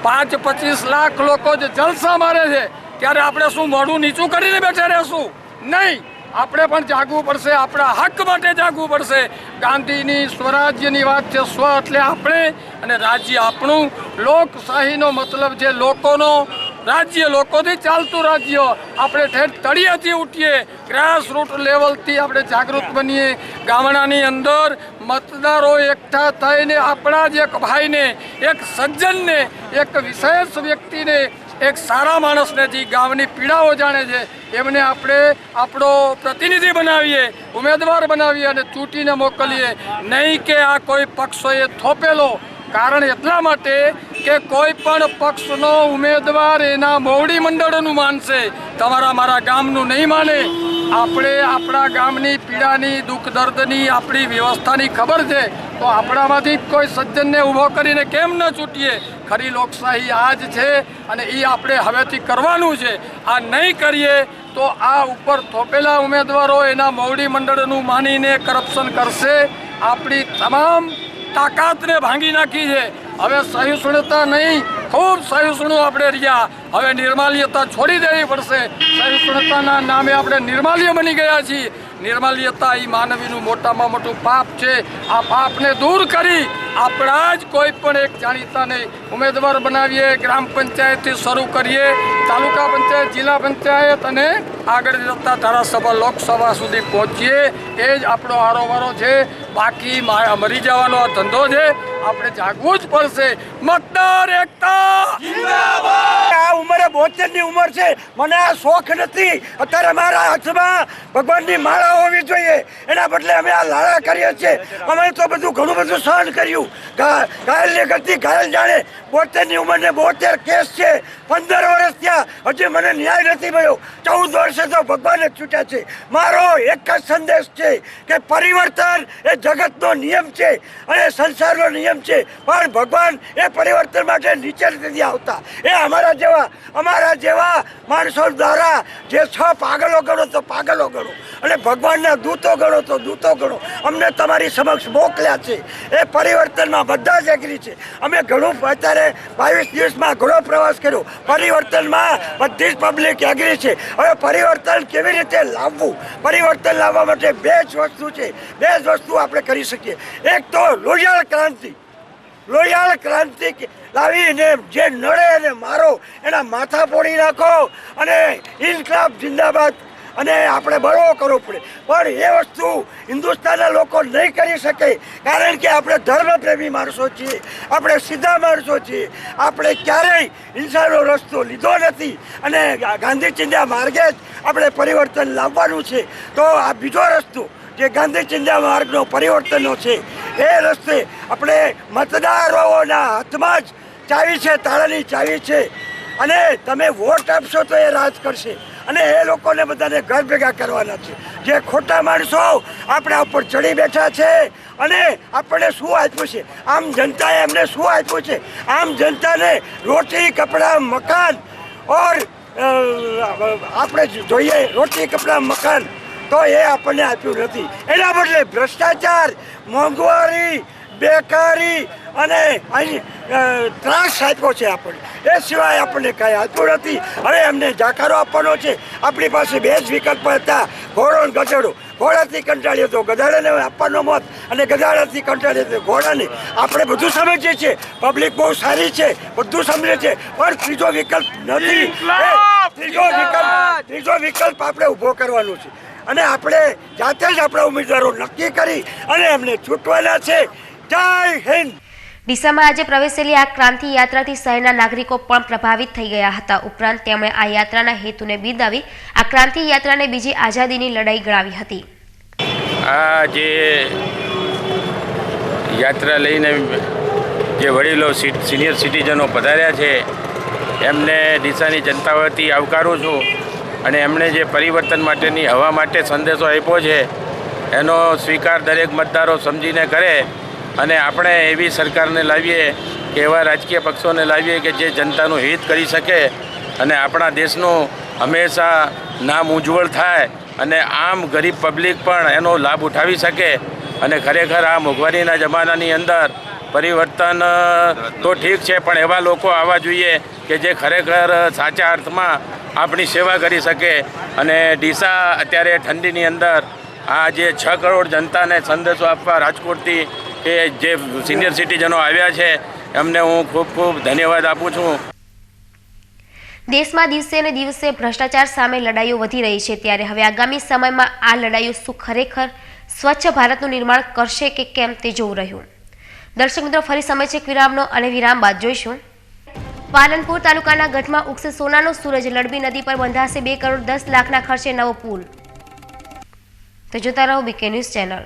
5-25 લાખ લોકો જે જલસા મારે છે, ત્યારે આપણે શું મોઢું નીચું કરીને બેઠા રહેશું? નહીં, આપણે પણ જાગવું પડશે. આપણા હક માટે જાગવું પડશે. ગાંધીની સ્વરાજ્યની વાત છે. સ્વ એટલે આપણે અને રાજ્ય આપણું. લોકશાહીનો મતલબ છે લોકોનો રાજ્ય, લોકોથી ચાલતું રાજ્ય. આપણે ઠેઠ તળિયેથી ઉઠીએ, ગ્રાસરૂટ લેવલથી આપણે જાગૃત બનીએ. ગામડાની અંદર મતદારો એકઠા થઈને આપણા જ એક ભાઈને, એક સજ્જનને, એક વિશેષ વ્યક્તિને, એક સારા માણસને જે ગામની પીડાઓ જાણે છે એમને આપણે આપણો પ્રતિનિધિ બનાવીએ, ઉમેદવાર બનાવીએ અને ચૂંટીને મોકલીએ. નહીં કે આ કોઈ પક્ષોએ થોપેલો. કારણ એટલા માટે કે કોઈ પણ પક્ષનો ઉમેદવાર એના મોવડી મંડળનું માનશે, તમારા મારા ગામનું નહીં માને. આપણે આપણા ગામની પીડાની, દુઃખ દર્દની, આપણી વ્યવસ્થાની ખબર છે તો આપણામાંથી કોઈ સજ્જનને ઊભો કરીને કેમ ન ચૂંટીએ? ખરી લોકશાહી આ જ છે અને એ આપણે હવેથી કરવાનું છે. આ નહીં કરીએ તો આ ઉપર થોપેલા ઉમેદવારો એના મોવડી મંડળનું માનીને કરપ્શન કરશે. આપણી તમામ તાકાતને ભાંગી નાખી છે. હવે સહિષ્ણુતા નહીં, ખૂબ સહિષ્ણુ આપણે રહ્યા. હવે નિર્માલ્યતા છોડી દેવી પડશે. સહિષ્ણુતાના નામે આપણે નિર્માલ્ય બની ગયા છીએ. નિર્માલ્યતા એ માનવીનું મોટામાં મોટું પાપ છે. આ પાપને દૂર કરી આપણા જ કોઈ પણ એક જાણીતાને ઉમેદવાર બનાવીએ. ગ્રામ પંચાયતથી શરૂ કરીએ, તાલુકા પંચાયત, જિલ્લા પંચાયત અને આગળ જતા ધારાસભા, લોકસભા સુધી પહોંચીએ. એ જ આપણો આરોવારો છે. બાકી મરી જવાનો આ ધંધો છે. આપણે જાગવું જ પડશે. મતદાર એકતા જિંદાબાદ. આ ઉંમરે 72ની ઉંમર છે, મને આ શોખ નથી. અત્યારે મારા હાથમાં ભગવાનની માળા હોવી જોઈએ, એના બદલે અમે આ લાળા કરીએ છીએ. અમે તો ઘણું બધું સહન કર્યું. ઘાયલની ગતિ ઘાયલ જાણે. 72ની ઉંમરને 72 કેસ છે. 15 વર્ષ થયા, હજી મને ન્યાય નથી મળ્યો. 14 વર્ષે તો ભગવાન જ છૂટ્યા છે. મારો એક જ સંદેશ છે કે પરિવર્તન એ જગતનો નિયમ છે અને સંસારનો નિયમ છે, પણ ભગવાન એ પરિવર્તન માટે નીચે નથી આવતા. એ અમારા જેવા માણસો દ્વારા જે 6 પાગલો ગણો તો પાગલો ગણો અને ભગવાનના દૂતો ગણો તો દૂતો ગણો અમને તમારી સમક્ષ મોકલ્યા છે. એ પરિવર્તનમાં બધા જ એગ્રી છે. અમે ઘણું અત્યારે 22 દિવસમાં ઘણો પ્રવાસ કર્યો. પરિવર્તનમાં બધી જ પબ્લિક એગ્રી છે. હવે પરિવર્તન કેવી રીતે લાવવું? પરિવર્તન લાવવા માટે 2 જ વસ્તુ છે. 2 જ વસ્તુ આપણે કરી શકીએ. એક તો લોહિયાળ ક્રાંતિ. લોહિયાળ ક્રાંતિ લાવીને જે નડે અને મારો એના માથા ફોડી નાખો અને ઇન્કલાબ જિંદાબાદ અને આપણે બળવો કરવો પડે. પણ એ વસ્તુ હિન્દુસ્તાનના લોકો નહીં કરી શકે, કારણ કે આપણે ધર્મપ્રેમી માણસો છીએ, આપણે સીધા માણસો છીએ, આપણે ક્યારેય હિંસાનો રસ્તો લીધો નથી અને ગાંધી ચિંધ્યા માર્ગે જ આપણે પરિવર્તન લાવવાનું છે. તો આ બીજો રસ્તો જે ગાંધી ચિંધ્યા માર્ગનો પરિવર્તનનો છે એ રસ્તે આપણે મતદારોના હાથમાં જ ચાવી છે, તાળાની ચાવી છે અને તમે વોટ આપશો તો એ રાજ કરશે અને એ લોકોને બધાને ઘર ભેગા કરવાના છે. જે ખોટા માણસો આપણા ઉપર ચડી બેઠા છે અને આપણને શું આપ્યું છે, આમ જનતાએ એમને શું આપ્યું છે, આમ જનતાને રોટી કપડાં મકાન ઓર આપણે જોઈએ રોટી કપડાં મકાન તો એ આપણને આપ્યું નથી. એના બદલે ભ્રષ્ટાચાર, મોંઘવારી, બેકારી અને અહીં ત્રાસ આપ્યો છે આપણને, એ સિવાય આપણને કાંઈ આપ્યું નથી. હવે એમને જાકારો આપવાનો છે. આપણી પાસે બે જ વિકલ્પ હતા, ઘોડો અને ગધેડો. ઘોડાથી કંટાળ્યો તો ગધાડાને આપવાનો મત અને ગધાડાથી કંટાળ્યો તો ઘોડાને. આપણે બધું સમજીએ છીએ, પબ્લિક બહુ સારી છે, બધું સમજે છે, પણ ત્રીજો વિકલ્પ નથી. ત્રીજો વિકલ્પ આપણે ઊભો કરવાનો છે અને આપણે જાતે જ આપણા ઉમેદવારો નક્કી કરી અને એમને ચૂંટવાના છે. જય હિન્દ. ડીસામાં આજે પ્રવેશેલી આ ક્રાંતિ યાત્રાથી શહેરના નાગરિકો પણ પ્રભાવિત થઈ ગયા હતા. ઉપરાંત તેમણે આ યાત્રાના હેતુને બિરદાવી આ ક્રાંતિ યાત્રાને બીજી આઝાદીની લડાઈ ગણાવી હતી. આ જે યાત્રા લઈને જે વડીલો સિનિયર સિટીઝનો પધાર્યા છે એમને ડીસાની જનતા વતી આવકારું છું અને એમણે જે પરિવર્તન માટેની હવા માટે સંદેશો આપ્યો છે એનો સ્વીકાર દરેક મતદારો સમજીને કરે અને આપણે એવી સરકારને લાવીએ કે એવા રાજકીય પક્ષોને લાવીએ કે જે જનતાનું હિત કરી શકે અને આપણા દેશનું હંમેશા નામ ઉજ્જવળ થાય અને આમ ગરીબ પબ્લિક પણ એનો લાભ ઉઠાવી શકે. અને ખરેખર આ મોંઘવારીના જમાનાની અંદર પરિવર્તન તો ઠીક છે, પણ એવા લોકો આવવા જોઈએ કે જે ખરેખર સાચા અર્થમાં આપણી સેવા કરી શકે. અને ડીસા અત્યારે ઠંડીની અંદર આ જે 6 કરોડ જનતાને સંદેશો આપવા રાજકોટથી કે જે સિનિયર સિટીઝનો આવ્યા છે એમને હું ખૂબ ખૂબ ધન્યવાદ આપું છું. દેશમાં દિવસે ને દિવસે ભ્રષ્ટાચાર સામે લડાઈઓ વધી રહી છે, ત્યારે હવે આગામી સમયમાં આ લડાઈઓ શું ખરેખર સ્વચ્છ ભારતનું નિર્માણ કરશે કે કેમ તે જોવું રહ્યું. દર્શક મિત્રો, ફરી સમય છે વિરામનો અને વિરામ બાદ જોઈશું. પાલનપુર તાલુકાના ગઢમાં ઉગશે સોનાનો સૂરજ. લડબી નદી પર બંધાશે 2 કરોડ 10 લાખના ખર્ચે નવો પુલ. તો જોતા રહો BK news channel.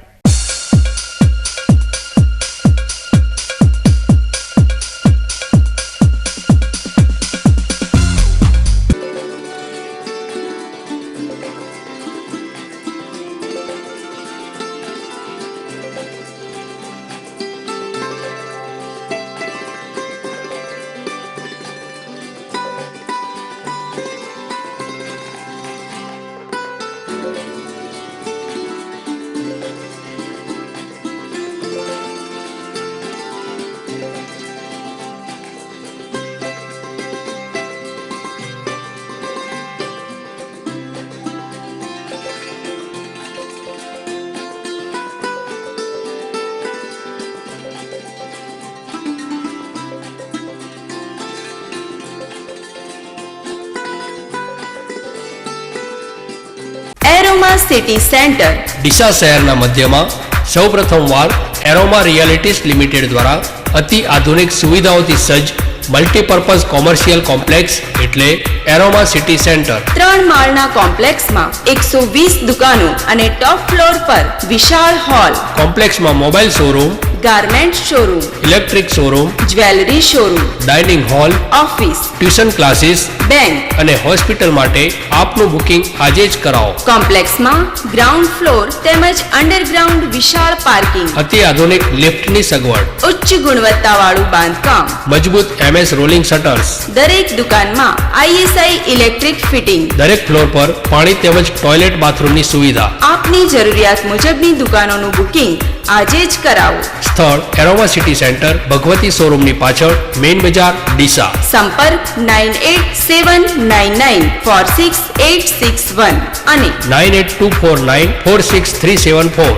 Aroma city centre Deesa શહેરના મધ્યમાં સૌપ્રથમવાર એરોમા રિયાલિટીઝ લિમિટેડ દ્વારા અતિ આધુનિક સુવિધાઓથી સજ્જ મલ્ટીપર્પઝ કોમર્શિયલ કોમ્પ્લેક્સ એટલે એરોમા સિટી સેન્ટર. 3 માળના કોમ્પ્લેક્સમાં 120 દુકાનો અને ટોપ ફ્લોર પર વિશાળ હોલ. કોમ્પ્લેક્સમાં mobile showroom, garment showroom, electric showroom, jewellery showroom, dining hall, office, tuition classes, bank અને હોસ્પિટલ માટે આપનું બુકિંગ આજે જ કરાવો. કોમ્પ્લેક્સમાં ગ્રાઉન્ડ ફ્લોર તેમજ અંડરગ્રાઉન્ડ વિશાળ પાર્કિંગ, અતિ આધુનિક લિફ્ટની સગવડ, ઉચ્ચ ગુણવત્તાવાળું બાંધકામ, મજબૂત MS રોલિંગ શટર્સ, દરેક દુકાનમાં ISI ઇલેક્ટ્રિક ફિટિંગ, દરેક ફ્લોર પર પાણી તેમજ ટોયલેટ બાથરૂમની સુવિધા. આપની જરૂરિયાત મુજબની દુકાનોનું બુકિંગ આજે જ કરાવો. સ્થળ એરોમા સિટી સેન્ટર, ભગવતી શોરૂમની પાછળ, મેઇન બજાર, ડીસા. સંપર્ક 9879946861 અને 9824946374.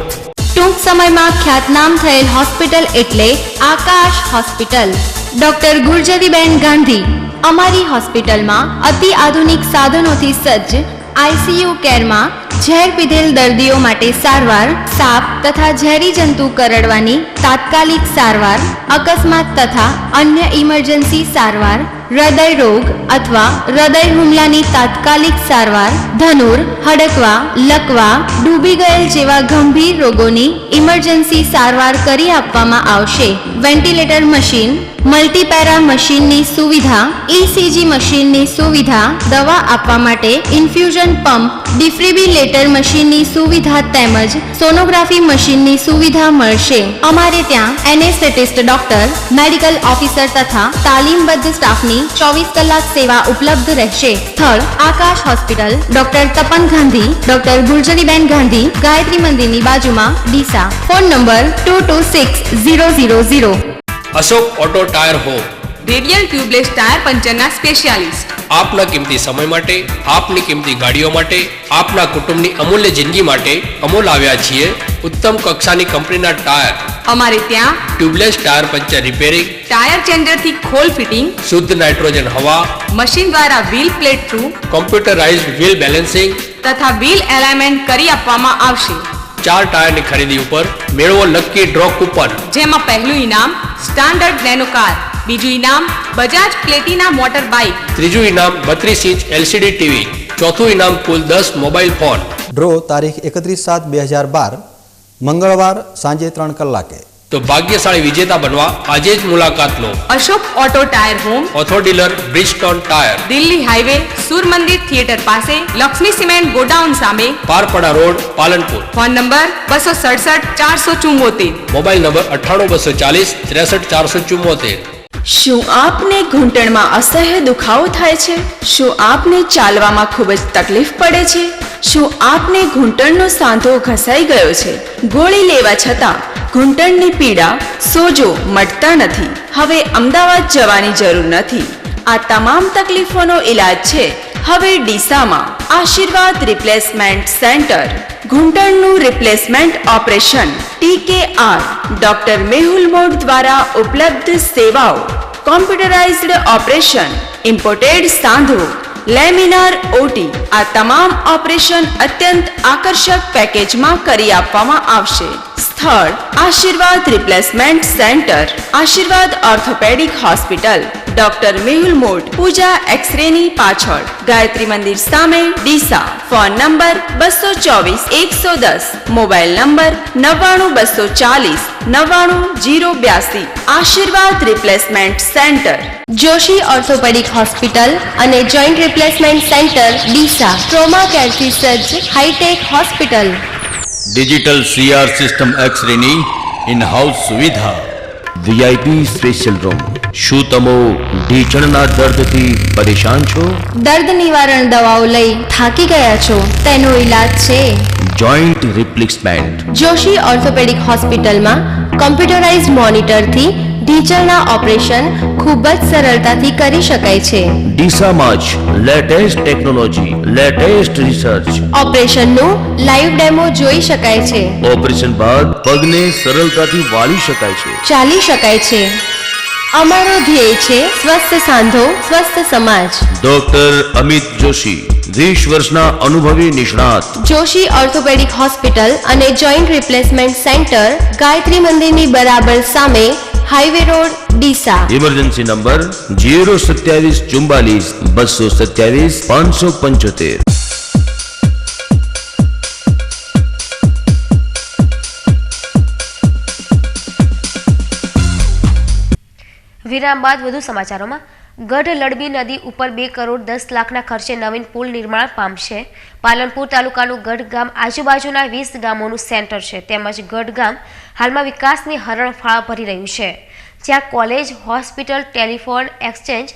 ટૂંક સમયમાં ખ્યાતનામ થયેલ હોસ્પિટલ એટલે આકાશ હોસ્પિટલ. ડોક્ટર ગુર્જરીબેન ગાંધી. અમારી હોસ્પિટલમાં અતિ આધુનિક સાધનોથી સજ્જ આઈસીયુ કેરમાં ઝેર પીધેલ દર્દીઓ માટે સારવાર, સાપ તથા ઝેરી જંતુ કરડવાની તાત્કાલિક સારવાર, અકસ્માત તથા અન્ય ઇમરજન્સી સારવાર, હૃદય રોગ અથવા હૃદય હુમલાની તાત્કાલિક સારવાર, ધનુર, હડકવા, લકવા, ડૂબી ગયેલ જેવા ગંભીર રોગોની ઇમરજન્સી સારવાર કરી આપવામાં આવશે. વેન્ટિલેટર મશીન, મલ્ટીપેરા મશીનની સુવિધા, ઇસીજી મશીનની સુવિધા, દવા આપવા માટે ઇન્ફ્યુઝન પંપ, ડિફિબ્રિલેટર મશીનની સુવિધા તેમજ સોનોગ્રાફી મશીનની સુવિધા મળશે. અમારે ત્યાં એનેસ્થેટિસ્ટ ડોક્ટર, મેડિકલ ઓફિસર તથા તાલીમબદ્ધ સ્ટાફની 24 કલાક સેવા ઉપલબ્ધ રહેશે. સ્થળ Akash hospital, doctor Tapan Gandhi, doctor Gurjariben Gandhi, Gayatri મંદિરની બાજુમાં, Deesa. Phone number 226000. Ashok auto tyre home. Radial tubeless tyre પંચરના સ્પેશિયાલિસ્ટ. આપના કિંમતી સમય માટે, આપની કિંમતી ગાડીઓ માટે, આપના કુટુંબની અમૂલ્ય જિંદગી માટે અમૂલ આવ્યા છીએ ઉત્તમ કક્ષાની કંપનીના ટાયર. અમારે ત્યાં tubeless tyre puncture repairing, tyre ચેન્જરથી ખોલ ફિટિંગ, શુદ્ધ નાઇટ્રોજન હવા, મશીન દ્વારા wheel plate through, computerised wheel balancing તથા વ્હીલ એલાઇનમેન્ટ કરી આપવામાં આવશે. 4 ટાયરની ખરીદી ઉપર મેળવો લકી ડ્રો કૂપન. જેમાં પહેલું ઇનામ સ્ટાન્ડર્ડ નેનો કાર, બીજું ઇનામ બજાજ પ્લેટિના મોટર બાઇક, ત્રીજું ઇનામ 32 ઇંચ એલસીડી ટીવી, ચોથું ઇનામ કુલ 10 મોબાઈલ ફોન. ડ્રો તારીખ 31/7/2012 મંગળવાર સાંજે 3 કલાકે. તો ભાગ્યશાળી વિજેતા બનવા આજે જ મુલાકાત લો. અશોક ઓટો ટાયર હોમ, ઓથો dealer, Bridgestone tyre, Delhi highway, Sur Mandir theatre પાસે, લક્ષ્મી સિમેન્ટ ગોડાઉન સામે, Parpada road, Palanpur. Phone number 267 474. Mobile number 98 240 63 474. શું આપને ઘૂંટણમાં અસહ્ય દુખાવો થાય છે? શું આપને ચાલવામાં ખૂબ જ તકલીફ પડે છે? શું આપને ઘૂંટણનો સાંધો ઘસાઈ ગયો છે? ગોળી લેવા છતાં ઘૂંટણની પીડા, સોજો મટતા નથી. હવે અમદાવાદ જવાની જરૂર નથી. આ તમામ તકલીફોનો ઈલાજ છે હવે ડીસામાં. Ashirwad replacement centre. ઘૂંટણનું replacement operation TKR doctor Mehul Mod દ્વારા ઉપલબ્ધ સેવાઓ. કોમ્પ્યુટરાઇઝ્ડ ઓપરેશન, ઇમ્પોર્ટેડ સાંધો, લેમિનાર ઓટી. આ તમામ ઓપરેશન અત્યંત આકર્ષક પેકેજમાં કરી આપવામાં આવશે. સ્થળ Ashirwad replacement centre, Ashirwad orthopaedic hospital, doctor Mehul Mod, Puja એક્સરેની પાછળ, ગાયત્રી મંદિર સામે, Deesa. Phone number 224 110, mobile number 99 240 99082. Ashirwad replacement centre. Joshi orthopaedic hospital અને joint replacement centre, Deesa. Trauma કેરથી સજ્જ hi-tech hospital. Digital CR system એક્સરેની ઇન હાઉસ સુવિધા, VIP સ્પેશિયલ રૂમ. શું તમે ઢીંચણના દર્દથી પરેશાન છો? દર્દ નિવારણ દવાઓ લઈ થાકી ગયા છો? તેનો ઈલાજ છે જોઈન્ટ રિપ્લેસમેન્ટ. જોશી ઓર્થોપેડિક હોસ્પિટલમાં કોમ્પ્યુટરાઇઝ્ડ મોનિટરથી ઢીંચણના ઓપરેશન ખૂબ જ સરળતાથી કરી શકાય છે. ડીસામાં જ લેટેસ્ટ ટેકનોલોજી, લેટેસ્ટ રિસર્ચ. ઓપરેશનનું લાઈવ ડેમો જોઈ શકાય છે. ઓપરેશન બાદ પગને સરળતાથી વાળી શકાય છે, ચાલી શકાય છે. અમારો ધ્યેય છે સ્વસ્થ સાંધો, સ્વસ્થ સમાજ. ડોક્ટર અમિત જોશી, 20 વર્ષના અનુભવી નિષ્ણાત. જોશી ઓર્થોપેડિક હોસ્પિટલ અને જોઈન્ટ રિપ્લેસમેન્ટ સેન્ટર, ગાયત્રી મંદિરની બરાબર સામે, highway road, Deesa. Emergency number 027 44 227 575. વિરામ બાદ વધુ સમાચારોમાં. ગઢ લડબી નદી ઉપર 2 કરોડ 10 લાખના ખર્ચે નવીન પુલ નિર્માણ પામશે. પાલનપુર તાલુકાનું ગઢ ગામ આજુબાજુના 20 ગામોનું સેન્ટર છે. તેમજ ગઢ ગામ હાલમાં વિકાસની હરણફાળ ભરી રહ્યું છે, જ્યાં college, hospital, telephone exchange,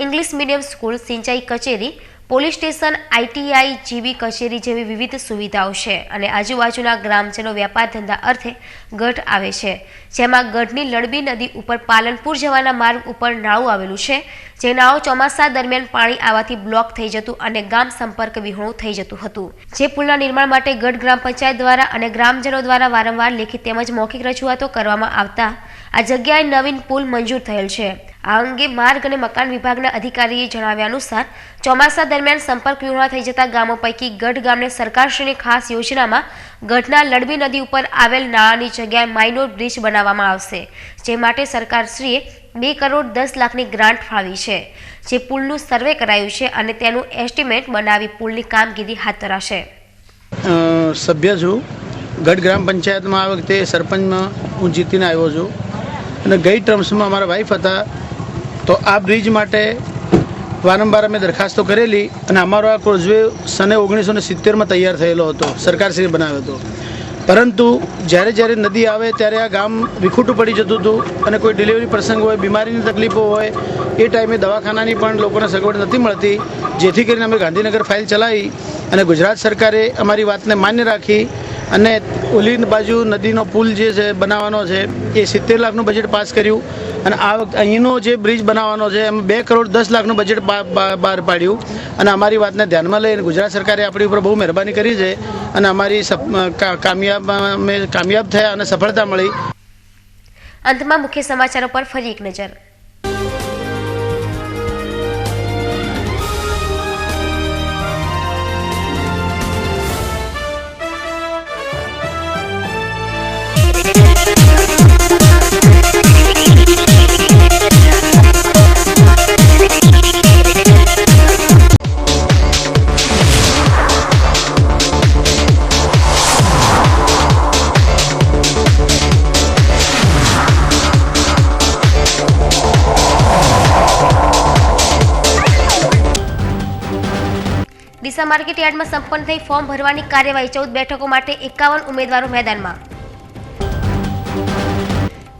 English medium school, સિંચાઈ કચેરી, પોલીસ સ્ટેશન, ITI, જીબી કચેરી જેવી વિવિધ સુવિધાઓ છે અને આજુબાજુના ગ્રામજનો વ્યાપાર ધંધા અર્થે ગઢ આવે છે, જેમાં ગઢની લડબી નદી ઉપર પાલનપુર જવાના માર્ગ ઉપર નાળું આવેલું છે, જે નાળું ચોમાસા દરમિયાન પાણી આવવાથી બ્લોક થઈ જતું અને ગામ સંપર્ક વિહોણું થઈ જતું હતું, જે પુલના નિર્માણ માટે ગઢ ગ્રામ પંચાયત દ્વારા અને ગ્રામજનો દ્વારા વારંવાર લેખિત તેમજ મૌખિક રજૂઆતો કરવામાં આવતા આ જગ્યાએ નવીન પુલ મંજૂર થયેલ છે। આ અંગે માર્ગ અને મકાન વિભાગના અધિકારીએ જણાવ્યા અનુસાર ચોમાસા દરમિયાન સંપર્ક વિહોણા થઈ જતા ગામો પૈકી ગઢ ગામને સરકારશ્રીની ખાસ યોજનામાં ગઢના લડબી નદી ઉપર આવેલ નાળાની જગ્યાએ માઇનોર બ્રિજ બનાવવામાં આવશે, જે માટે સરકારશ્રીએ 2 કરોડ 10 લાખની ગ્રાન્ટ ફાળવી છે, જે પુલનું સર્વે કરાયું છે અને તેનું એસ્ટિમેટ બનાવી પુલની કામગીરી હાથ ધરાશે। સભ્ય છું, ગઢ ગ્રામ પંચાયતમાં આ વખતે સરપંચમાં હું જીતીને આવ્યો છું અને ગઈ ટર્મ્સમાં અમારા વાઈફ હતા તો આ બ્રિજ માટે વારંવાર અમે દરખાસ્તો કરેલી અને અમારો આ કોઝવે સને 1970માં તૈયાર થયેલો હતો, સરકારશ્રીએ બનાવ્યો હતો, પરંતુ જ્યારે નદી આવે ત્યારે આ ગામ વિખૂટું પડી જતું હતું અને કોઈ ડિલિવરી પ્રસંગ હોય, બીમારીની તકલીફો હોય, એ ટાઈમે દવાખાનાની પણ લોકોને સગવડ નથી મળતી, જેથી કરીને અમે ગાંધીનગર ફાઇલ ચલાવી અને ગુજરાત સરકારે અમારી વાતને માન્ય રાખી અને ઓલી બાજુ નદીનો પુલ જે છે બનાવવાનો છે એ 70 લાખનું બજેટ પાસ કર્યું અને આ વખતે અહીંનો જે બ્રિજ બનાવવાનો છે એમાં 2 કરોડ 10 લાખનું બજેટ બહાર પાડ્યું અને અમારી વાતને ધ્યાનમાં લઈને ગુજરાત સરકારે આપણી ઉપર બહુ મહેરબાની કરી છે અને અમારી કામયાબ થયા અને સફળતા મળી। અંતમાં મુખ્ય સમાચારો પર ફરી એક નજર। ડીસા માર્કેટ યાર્ડમાં સંપન્ન થઈ ફોર્મ ભરવાની કાર્યવાહી, 14 બેઠકો માટે 51 ઉમેદવારો મેદાનમાં।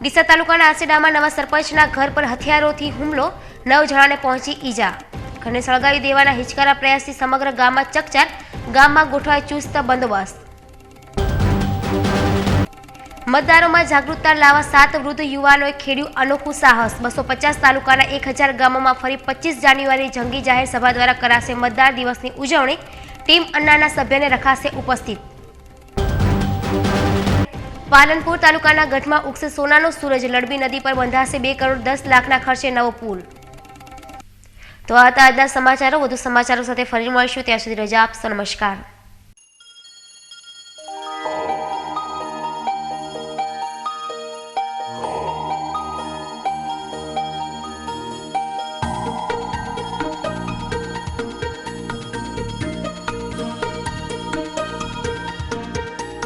ડીસા તાલુકાના આસેડામાં નવા સરપંચના ઘર પર હથિયારોથી હુમલો, 9 જણાને પહોંચી ઈજા, ઘરને સળગાવી દેવાના હિચકારા પ્રયાસથી સમગ્ર ગામમાં ચકચાર, ગામમાં ગોઠવાય ચુસ્ત બંદોબસ્ત। મતદારોમાં જાગૃતતા લાવવા 7 વૃદ્ધ યુવાનોએ ખેડ્યું અનોખું સાહસ, 250 તાલુકાના 1000 ગામોમાં ફરી 25 જાન્યુઆરી જંગી જાહેર સભા દ્વારા કરાશે મતદાર દિવસની ઉજવણી, ટીમ અન્નાના સભ્યને રખાશે ઉપસ્થિત। પાલનપુર તાલુકાના ગઢમાં ઉગશે સોનાનો સૂરજ, લડબી નદી પર બંધાશે 2 કરોડ 10 લાખના ખર્ચે નવો પુલ। તો આ હતા આજના સમાચારો, વધુ સમાચારો સાથે ફરી મળીશું, ત્યાં સુધી રજા આપશો, નમસ્કાર।